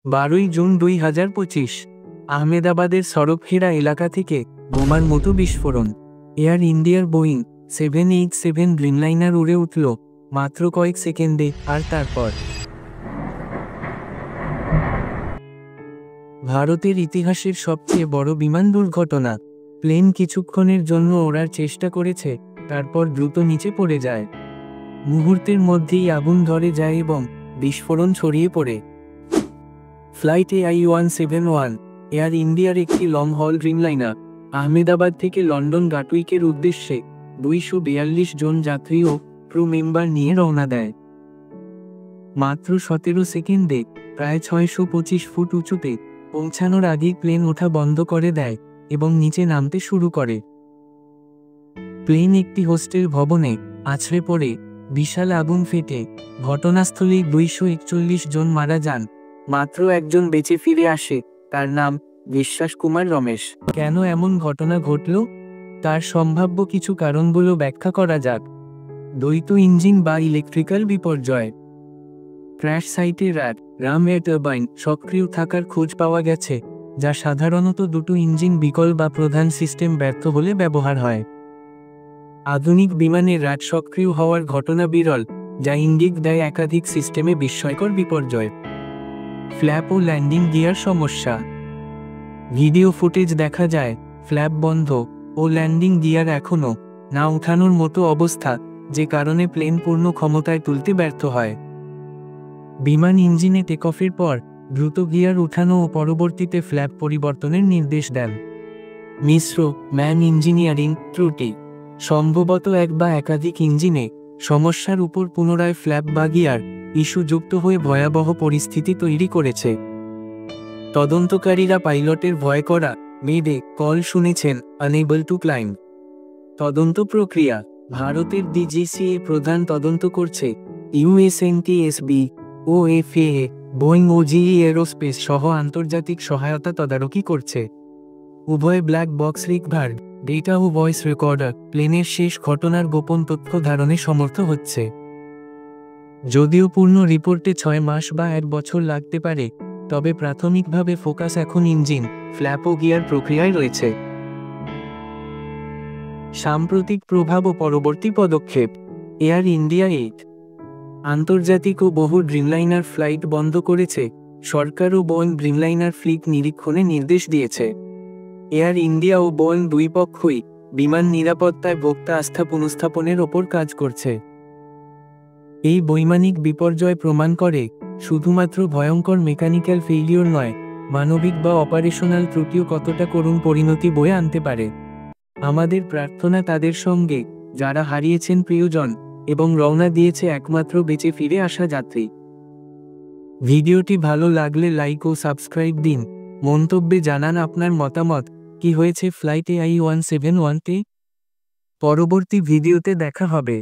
12 June 2025 আহমেদাবাদের সড়কহেরা এলাকা থেকে বোমার মতো বিস্ফোরণ। এয়ার ইন্ডিয়ার বোয়িং 787 ড্রিমলাইনার উড়ে উঠল মাত্র কয়েক সেকেন্ডে, আর তারপর ভারতের ইতিহাসের সবচেয়ে বড় বিমান দুর্ঘটনা। প্লেন কিছুক্ষণের জন্য ওড়ার চেষ্টা করেছে, তারপর দ্রুত নিচে পড়ে যায়। মুহূর্তের মধ্যেই আগুন ধরে যায় এবং বিস্ফোরণ ছড়িয়ে পড়ে। ফ্লাইট AI-171 এয়ার ইন্ডিয়ার একটি লং হল ড্রিমলাইনার আহমেদাবাদ থেকে লন্ডন গাটউইকের উদ্দেশ্যে 242 জন যাত্রী ও ক্রু মেম্বার নিয়ে রওনা দেয়। মাত্র 17 সেকেন্ডে প্রায় 625 ফুট উঁচুতে পৌঁছানোর আগেই প্লেন ওঠা বন্ধ করে দেয় এবং নিচে নামতে শুরু করে। প্লেন একটি হোস্টেল ভবনে আছড়ে পড়ে, বিশাল আগুন ফেটে ঘটনাস্থলেই 241 জন মারা যান। মাত্র একজন বেঁচে ফিরে আসে, তার নাম বিশ্বাস কুমার রমেশ। কেন এমন ঘটনা ঘটল তার সম্ভাব্য কিছু কারণগুলো ব্যাখ্যা করা যাক। দ্বৈত ইঞ্জিন বা ইলেকট্রিক্যাল বিপর্যয়। ক্র্যাশ সাইটে রাম এয়ার টারবাইন সক্রিয় থাকার খোঁজ পাওয়া গেছে, যা সাধারণত দুটো ইঞ্জিন বিকল বা প্রধান সিস্টেম ব্যর্থ হলে ব্যবহার হয়। আধুনিক বিমানে রাড সক্রিয় হওয়ার ঘটনা বিরল, যা ইঙ্গিত দেয় একাধিক সিস্টেমে বিস্ময়কর বিপর্যয়। ফ্ল্যাপ ও ল্যান্ডিং গিয়ার সমস্যা। ভিডিও ফুটেজ দেখা যায় ফ্ল্যাপ বন্ধ ও ল্যান্ডিং গিয়ার এখনও না ওঠানোর মতো অবস্থা, যে কারণে প্লেন পূর্ণ ক্ষমতায় তুলতে ব্যর্থ হয়। বিমান ইঞ্জিনে টেকঅফের পর দ্রুত গিয়ার উঠানো ও পরবর্তীতে ফ্ল্যাপ পরিবর্তনের নির্দেশ দেন। মিশ্র ম্যান ইঞ্জিনিয়ারিং ত্রুটি। সম্ভবত এক বা একাধিক ইঞ্জিনে সমস্যার উপর পুনরায় ফ্ল্যাপ বা গিয়ার ইস্যু যুক্ত হয়ে ভয়াবহ পরিস্থিতি তৈরি করেছে। তদন্তকারীরা পাইলটের ভয় করা মেডে কল শুনেছেন, আনএবল টু ক্লাইম্ব। তদন্ত প্রক্রিয়া। ভারতের DGCA প্রধান তদন্ত করছে, USNTSB ও FAA, বোয়িং ও GE এরোস্পেস সহ আন্তর্জাতিক সহায়তা তদারকি করছে। উভয় ব্ল্যাক বক্স রিকভার্ড ডেটা ও ভয়েস রেকর্ডার প্লেনের শেষ ঘটনার গোপন তথ্য ধারণে সমর্থ হচ্ছে। যদিও পূর্ণ রিপোর্টে 6 মাস বা 1 বছর লাগতে পারে, তবে প্রাথমিকভাবে ফোকাস এখন ইঞ্জিন, ফ্ল্যাপ ও গিয়ার প্রক্রিয়ায় রয়েছে। সাম্প্রতিক প্রভাব ও পরবর্তী পদক্ষেপ। এয়ার ইন্ডিয়া 8 আন্তর্জাতিক ও বহু ড্রিমলাইনার ফ্লাইট বন্ধ করেছে। সরকার ও বোয়িং ড্রিমলাইনার ফ্লিট নিরীক্ষণে নির্দেশ দিয়েছে। এয়ার ইন্ডিয়া ও বোয়িং দুই পক্ষই বিমান নিরাপত্তায় ভোক্তা আস্থা পুনঃস্থাপনের ওপর কাজ করছে। এই বৈমানিক বিপর্যয় প্রমাণ করে শুধুমাত্র ভয়ঙ্কর মেকানিক্যাল ফেইলিওর নয়, মানবিক বা অপারেশনাল ত্রুটিও কতটা করুণ পরিণতি বয়ে আনতে পারে। আমাদের প্রার্থনা তাদের সঙ্গে, যারা হারিয়েছেন প্রিয়জন এবং রওনা দিয়েছে একমাত্র বেঁচে ফিরে আসা যাত্রী। ভিডিওটি ভালো লাগলে লাইক ও সাবস্ক্রাইব দিন। মন্তব্যে জানান আপনার মতামত। কি হয়েছে ফ্লাইট AI-171 তে? পরবর্তী ভিডিওতে দেখা হবে।